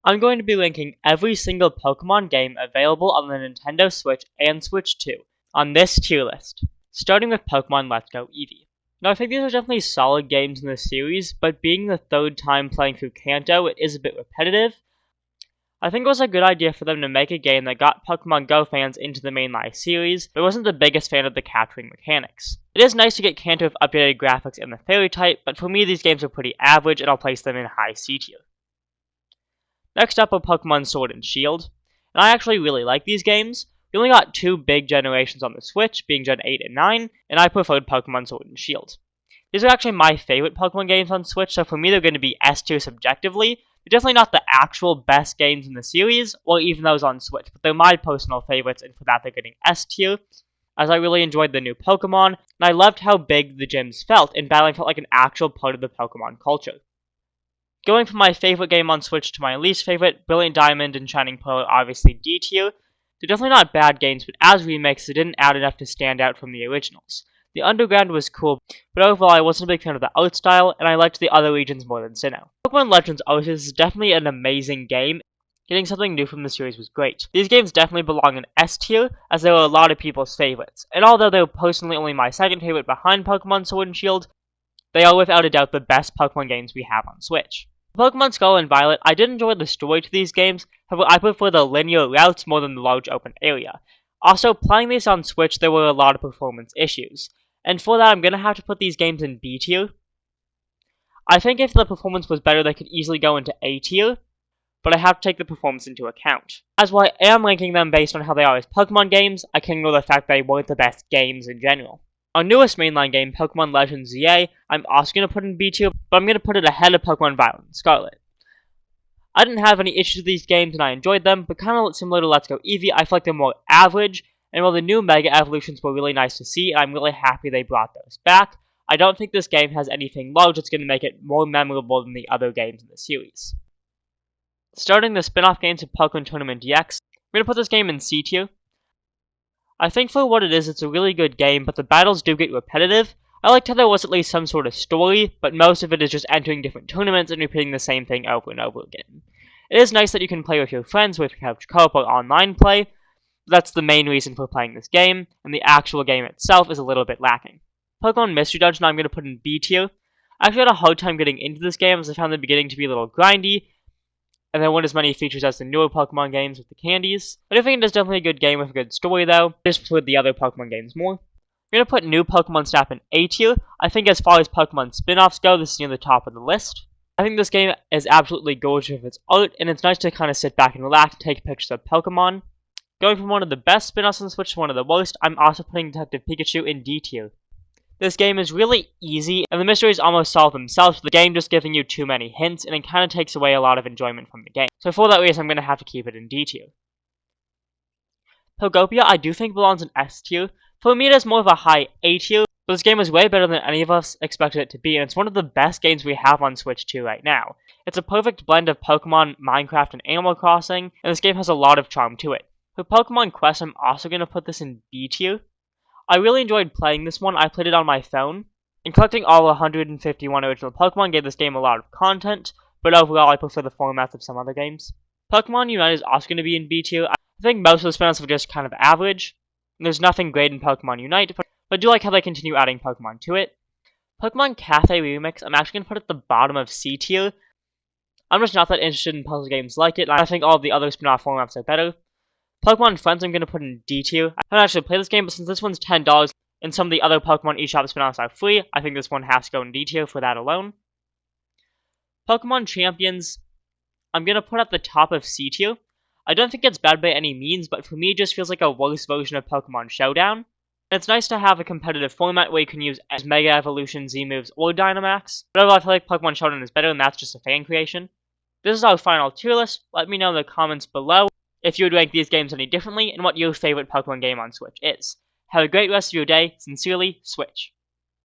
I'm going to be linking every single Pokemon game available on the Nintendo Switch and Switch 2 on this tier list, starting with Pokemon Let's Go Eevee. Now, I think these are definitely solid games in the series, but being the third time playing through Kanto, it is a bit repetitive. I think it was a good idea for them to make a game that got Pokemon Go fans into the mainline series, but wasn't the biggest fan of the capturing mechanics. It is nice to get Kanto with updated graphics and the fairy type, but for me these games are pretty average and I'll place them in high C tier. Next up are Pokemon Sword and Shield, and I actually really like these games. We only got 2 big generations on the Switch, being Gen 8 and 9, and I preferred Pokemon Sword and Shield. These are actually my favorite Pokemon games on Switch, so for me they're going to be S tier subjectively. They're definitely not the actual best games in the series, or even those on Switch, but they're my personal favorites, and for that they're getting S tier, as I really enjoyed the new Pokemon, and I loved how big the gyms felt, and battling felt like an actual part of the Pokemon culture. Going from my favorite game on Switch to my least favorite, Brilliant Diamond and Shining Pearl are obviously D tier. They're definitely not bad games, but as remakes, they didn't add enough to stand out from the originals. The Underground was cool, but overall I wasn't a big fan of the art style, and I liked the other regions more than Sinnoh. Pokemon Legends Arceus is definitely an amazing game. Getting something new from the series was great. These games definitely belong in S tier, as they were a lot of people's favorites, and although they're personally only my second favorite behind Pokemon Sword and Shield, they are without a doubt the best Pokemon games we have on Switch. Pokemon Scarlet and Violet, I did enjoy the story to these games, however I prefer the linear routes more than the large open area. Also, playing these on Switch, there were a lot of performance issues, and for that I'm going to have to put these games in B tier. I think if the performance was better they could easily go into A tier, but I have to take the performance into account. As while I am ranking them based on how they are as Pokemon games, I can ignore the fact they weren't the best games in general. Our newest mainline game, Pokemon Legends ZA, I'm also going to put in B tier, but I'm going to put it ahead of Pokemon Violet and Scarlet. I didn't have any issues with these games and I enjoyed them, but kind of similar to Let's Go Eevee, I feel like they're more average, and while the new Mega Evolutions were really nice to see, and I'm really happy they brought those back, I don't think this game has anything large that's going to make it more memorable than the other games in the series. Starting the spin-off games of Pokemon Tournament DX, I'm going to put this game in C tier. I think for what it is, it's a really good game, but the battles do get repetitive. I liked how there was at least some sort of story, but most of it is just entering different tournaments and repeating the same thing over and over again. It is nice that you can play with your friends with couch co-op or online play, but that's the main reason for playing this game, and the actual game itself is a little bit lacking. Pokemon Mystery Dungeon I'm going to put in B tier. I actually had a hard time getting into this game as I found the beginning to be a little grindy, and there weren't as many features as the newer Pokemon games with the candies. But I think it is definitely a good game with a good story though, just with the other Pokemon games more. I'm going to put New Pokemon Snap in A tier. I think as far as Pokemon spin-offs go, this is near the top of the list. I think this game is absolutely gorgeous with its art, and it's nice to kind of sit back and relax and take pictures of Pokemon. Going from one of the best spin-offs on the Switch to one of the worst, I'm also putting Detective Pikachu in D tier. This game is really easy, and the mysteries almost solve themselves, with the game just giving you too many hints, and it kind of takes away a lot of enjoyment from the game. So for that reason, I'm going to have to keep it in D tier. Pokopia, I do think belongs in S tier. For me, it is more of a high A tier, but this game is way better than any of us expected it to be, and it's one of the best games we have on Switch 2 right now. It's a perfect blend of Pokemon, Minecraft, and Animal Crossing, and this game has a lot of charm to it. For Pokemon Quest, I'm also going to put this in B tier. I really enjoyed playing this one. I played it on my phone, and collecting all 151 original Pokemon gave this game a lot of content, but overall I prefer the formats of some other games. Pokemon Unite is also going to be in B tier. I think most of the spin-offs are just kind of average, and there's nothing great in Pokemon Unite, but I do like how they continue adding Pokemon to it. Pokemon Cafe Remix, I'm actually going to put at the bottom of C tier. I'm just not that interested in puzzle games like it, and I think all of the other spin-off formats are better. Pokemon Friends I'm going to put in D tier. I haven't actually played this game, but since this one's $10 and some of the other Pokemon eShop spin-offs are free, I think this one has to go in D tier for that alone. Pokemon Champions, I'm going to put at the top of C tier. I don't think it's bad by any means, but for me it just feels like a worse version of Pokemon Showdown. And it's nice to have a competitive format where you can use as Mega Evolution, Z-Moves, or Dynamax. But overall I feel like Pokemon Showdown is better, and that's just a fan creation. This is our final tier list. Let me know in the comments below if you would rank these games any differently, and what your favorite Pokemon game on Switch is. Have a great rest of your day. Sincerely, Switch.